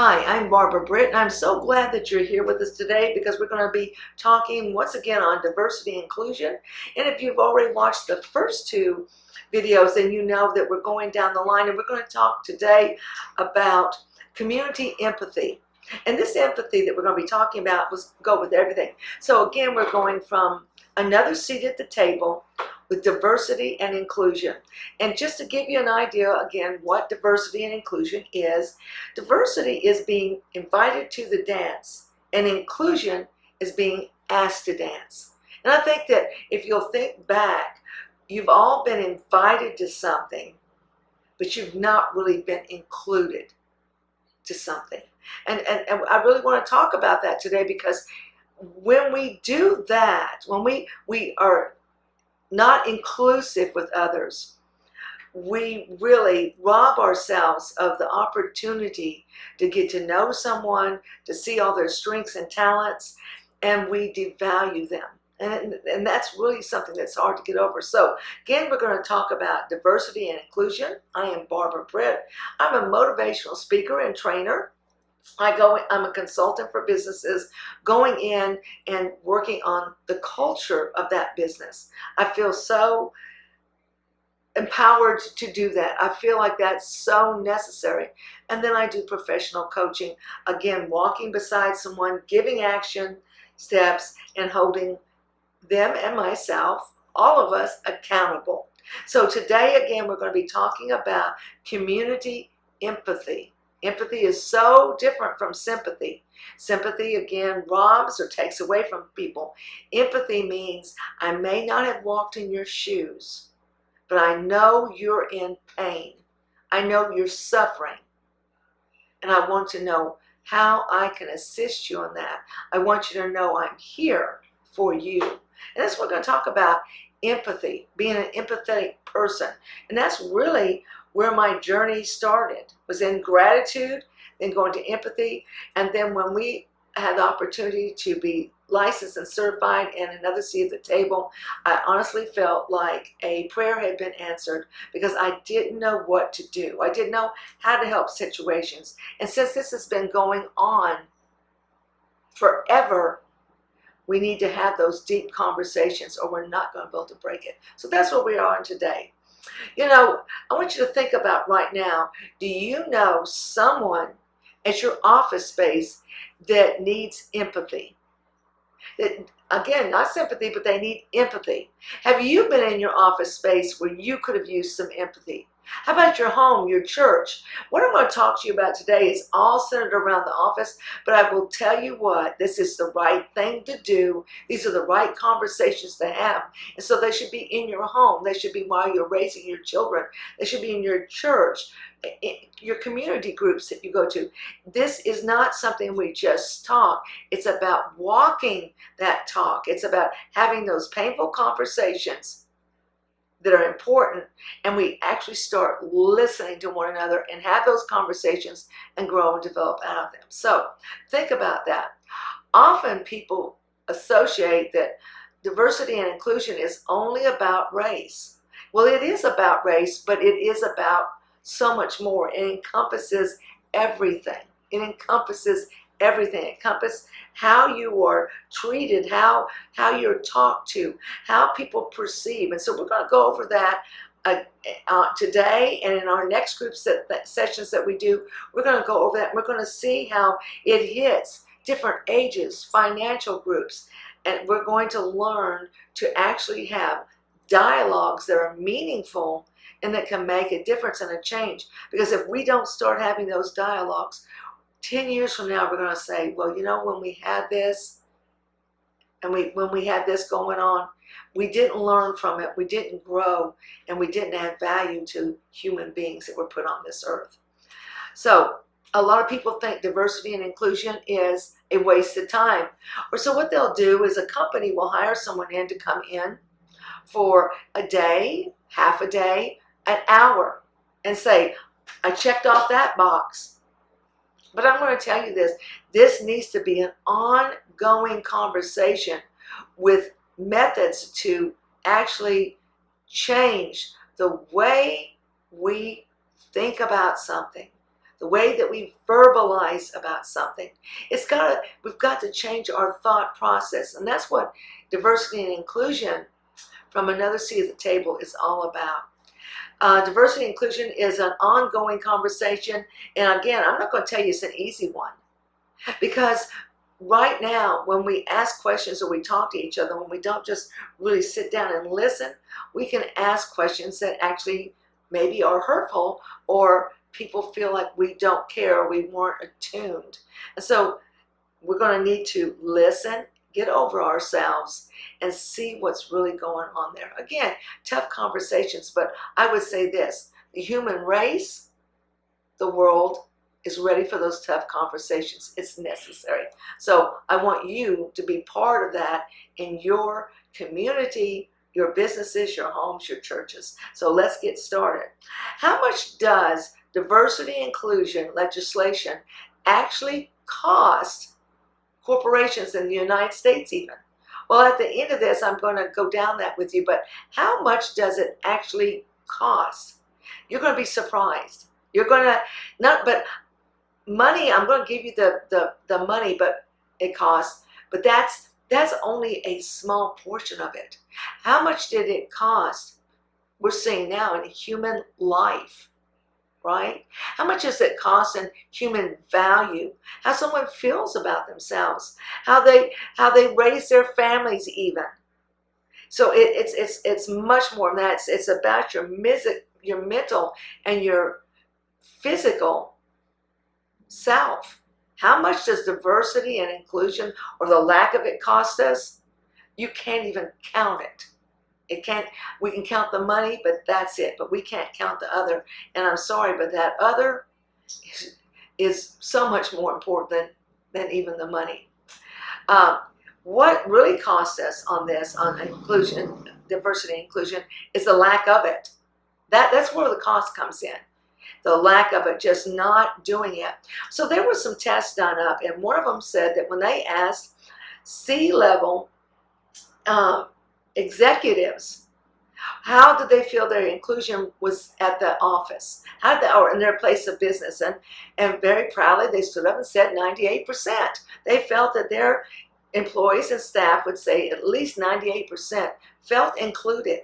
Hi, I'm Barbara Britt, and I'm so glad that you're here with us today because we're going to be talking once again on diversity and inclusion. And if you've already watched the first two videos, then you know that we're going down the line, and we're going to talk today about community empathy. And this empathy that we're going to be talking about was go with everything. So again, we're going from another seat at the table with diversity and inclusion. And just to give you an idea, again, what diversity and inclusion is, diversity is being invited to the dance, and inclusion is being asked to dance. And I think that if you'll think back, you've all been invited to something, but you've not really been included to something. And I really want to talk about that today, because when we do that, when we are not inclusive with others, we really rob ourselves of the opportunity to get to know someone, to see all their strengths and talents, and we devalue them. And that's really something that's hard to get over. So again, we're going to talk about diversity and inclusion. I am Barbara Britt. I'm a motivational speaker and trainer. I'm a consultant for businesses, going in and working on the culture of that business. I feel so empowered to do that. I feel like that's so necessary. And then I do professional coaching, again, walking beside someone, giving action steps, and holding them and myself, all of us, accountable. So today, again, we're going to be talking about community empathy. Empathy is so different from sympathy. Sympathy, again, robs or takes away from people. Empathy means I may not have walked in your shoes, but I know you're in pain. I know you're suffering. And I want to know how I can assist you in that. I want you to know I'm here for you. And that's what we're going to talk about, empathy, being an empathetic person. And that's really where my journey started, was in gratitude, then going to empathy. And then when we had the opportunity to be licensed and certified and another seat at the table, I honestly felt like a prayer had been answered, because I didn't know what to do. I didn't know how to help situations. And since this has been going on forever, we need to have those deep conversations, or we're not going to be able to break it. So that's where we are today. You know, I want you to think about right now, do you know someone at your office space that needs empathy? That, again, not sympathy, but they need empathy. Have you been in your office space where you could have used some empathy? How about your home, your church? What I'm going to talk to you about today is all centered around the office, but I will tell you what, this is the right thing to do. These are the right conversations to have. And so they should be in your home. They should be while you're raising your children. They should be in your church, in your community groups that you go to. This is not something we just talk. It's about walking that talk. It's about having those painful conversations that are important, and we actually start listening to one another and have those conversations and grow and develop out of them. So think about that. Often people associate that diversity and inclusion is only about race. Well, it is about race, but it is about so much more. It encompasses everything. It encompasses everything. It encompasses how you are treated, how you're talked to, how people perceive. And so we're going to go over that today, and in our next group sessions that we do, we're going to go over that. We're going to see how it hits different ages, financial groups, and we're going to learn to actually have dialogues that are meaningful and that can make a difference and a change. Because if we don't start having those dialogues, 10 years from now, we're going to say, well, you know, when we had this, and when we had this going on, we didn't learn from it, we didn't grow, and we didn't add value to human beings that were put on this earth. So a lot of people think diversity and inclusion is a waste of time. Or so what they'll do is a company will hire someone in to come in for a day, half a day, an hour, and say, I checked off that box. But I'm going to tell you this needs to be an ongoing conversation with methods to actually change the way we think about something, the way that we verbalize about something. We've got to change our thought process. And that's what diversity and inclusion from Another Seat at the Table is all about. Diversity and inclusion is an ongoing conversation. And again, I'm not going to tell you it's an easy one. Because right now, when we ask questions or we talk to each other, when we don't just really sit down and listen, we can ask questions that actually maybe are hurtful, or people feel like we don't care or we weren't attuned. And so we're going to need to listen, get over ourselves, and see what's really going on there. Again, tough conversations, but I would say this: the human race, the world, is ready for those tough conversations. It's necessary. So I want you to be part of that in your community, your businesses, your homes, your churches. So let's get started. How much does diversity and inclusion legislation actually cost corporations in the United States even? Well, at the end of this, I'm going to go down that with you, but how much does it actually cost? You're going to be surprised. You're going to, not, but money, I'm going to give you the money, but it costs, but that's only a small portion of it. How much did it cost? We're seeing now in human life, right? How much does it cost in human value? How someone feels about themselves, how they raise their families even. So it's much more than that. It's about your mental and your physical self. How much does diversity and inclusion, or the lack of it, cost us? You can't even count it. We can count the money, but that's it. But we can't count the other. And I'm sorry, but that other is so much more important than even the money. What really costs us on this, on inclusion, diversity and inclusion, is the lack of it. That's where the cost comes in. The lack of it, just not doing it. So there were some tests done up, and one of them said that when they asked C-level executives how did they feel their inclusion was at the office, or in their place of business, and very proudly they stood up and said 98%. They felt that their employees and staff would say at least 98% felt included.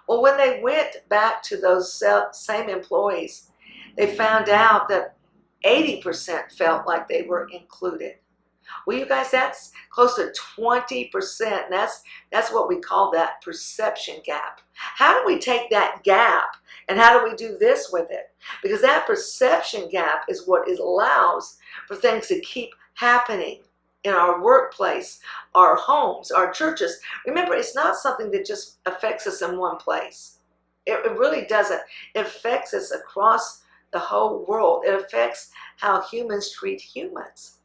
Well, when they went back to those same employees, they found out that 80% felt like they were included. Well, you guys, that's close to 20%. And that's what we call that perception gap. How do we take that gap and how do we do this with it? Because that perception gap is what allows for things to keep happening in our workplace, our homes, our churches. Remember, it's not something that just affects us in one place. It really doesn't. It affects us across the whole world. It affects how humans treat humans.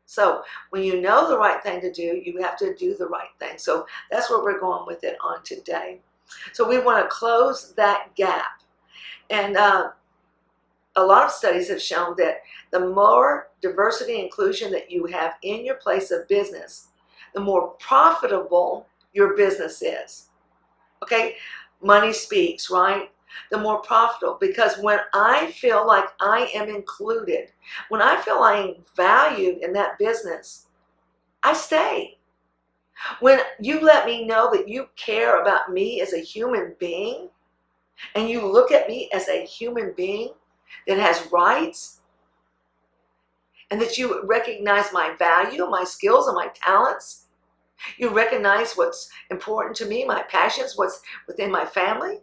So when you know the right thing to do, you have to do the right thing. So that's where we're going with it on today. So we want to close that gap. And a lot of studies have shown that the more diversity and inclusion that you have in your place of business, the more profitable your business is. Okay? Money speaks, right? The more profitable, because when I feel like I am included, when I feel I am valued in that business, I stay. When you let me know that you care about me as a human being, and you look at me as a human being that has rights, and that you recognize my value, my skills, and my talents, you recognize what's important to me, my passions, what's within my family,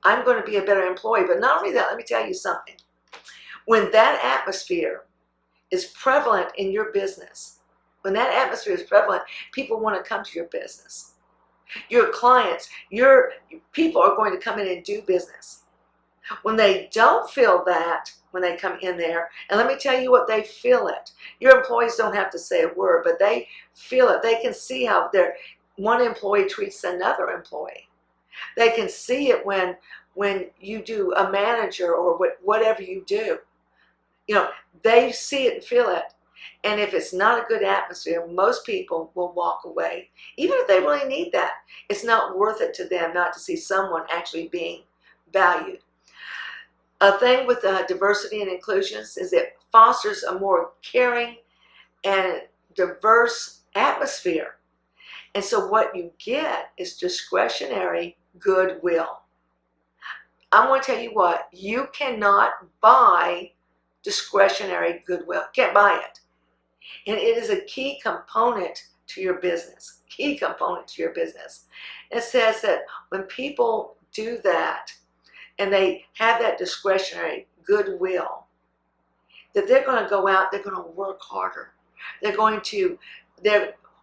I'm going to be a better employee. But not only that, let me tell you something. When that atmosphere is prevalent in your business, when that atmosphere is prevalent, people want to come to your business. Your clients, your people are going to come in and do business. When they don't feel that, when they come in there, and let me tell you what, they feel it. Your employees don't have to say a word, but they feel it. They can see how one employee treats another employee. They can see it when you do a manager or whatever you do. You know, they see it and feel it. And if it's not a good atmosphere, most people will walk away. Even if they really need that, it's not worth it to them not to see someone actually being valued. A thing with diversity and inclusions is it fosters a more caring and diverse atmosphere. And so what you get is discretionary goodwill. I'm going to tell you what, you cannot buy discretionary goodwill. Can't buy it. And it is a key component to your business. Key component to your business. It says that when people do that and they have that discretionary goodwill, that they're going to go out, they're going to work harder.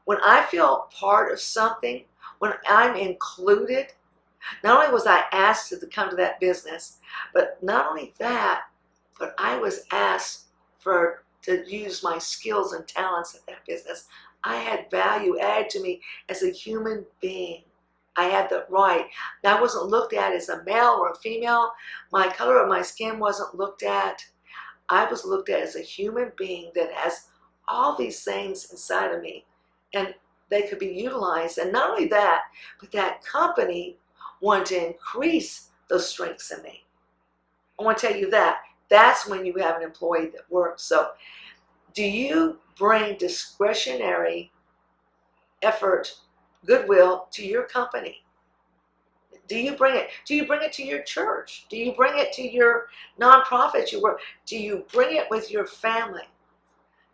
When I feel part of something, when I'm included, not only was I asked to come to that business, but not only that, but I was asked to use my skills and talents at that business. I had value added to me as a human being. I had the right. I wasn't looked at as a male or a female. My color of my skin wasn't looked at. I was looked at as a human being that has all these things inside of me, and they could be utilized. And not only that, but that company wanted to increase those strengths in me. I want to tell you that. That's when you have an employee that works. So do you bring discretionary effort, goodwill to your company? Do you bring it? Do you bring it to your church? Do you bring it to your nonprofit you work? Do you bring it with your family?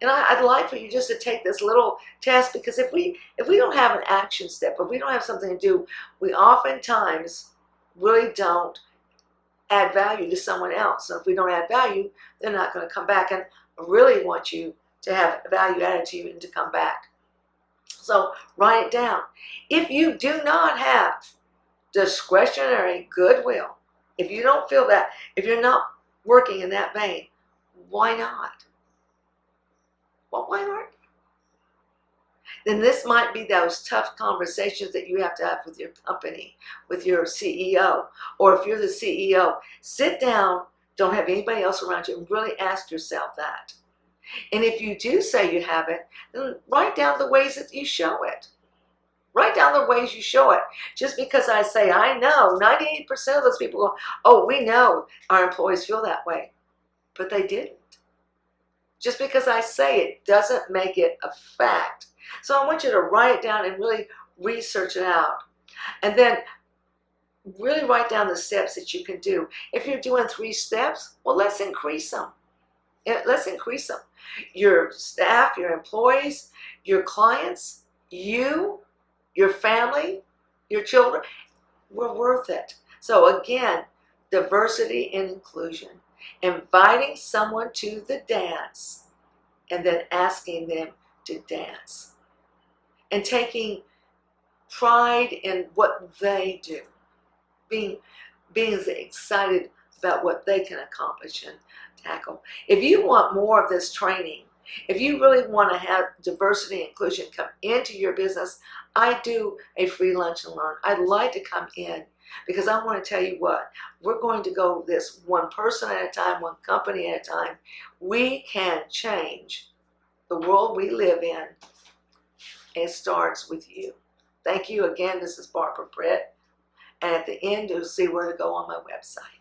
And I'd like for you just to take this little test, because if we don't have an action step, if we don't have something to do, we oftentimes really don't add value to someone else. So if we don't add value, they're not going to come back. And I really want you to have value added to you and to come back. So write it down. If you do not have discretionary goodwill, if you don't feel that, if you're not working in that vein, why not? Well, why aren't you? Then this might be those tough conversations that you have to have with your company, with your CEO. Or if you're the CEO, sit down, don't have anybody else around you, and really ask yourself that. And if you do say you have it, then write down the ways that you show it. Write down the ways you show it. Just because I say, I know, 98% of those people go, oh, we know our employees feel that way. But they didn't. Just because I say it doesn't make it a fact. So I want you to write it down and really research it out. And then really write down the steps that you can do. If you're doing 3 steps, well, let's increase them. Let's increase them. Your staff, your employees, your clients, you, your family, your children, we're worth it. So again, diversity and inclusion. Inviting someone to the dance and then asking them to dance. And taking pride in what they do. Being excited about what they can accomplish and tackle. If you want more of this training, if you really want to have diversity and inclusion come into your business, I do a free lunch and learn. I'd like to come in, because I want to tell you what, we're going to go this one person at a time, one company at a time. We can change the world we live in. It starts with you. Thank you again. This is Barbara Britt. And at the end, you'll see where to go on my website.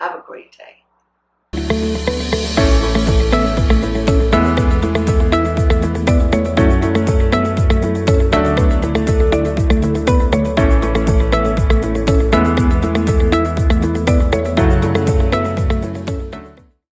Have a great day.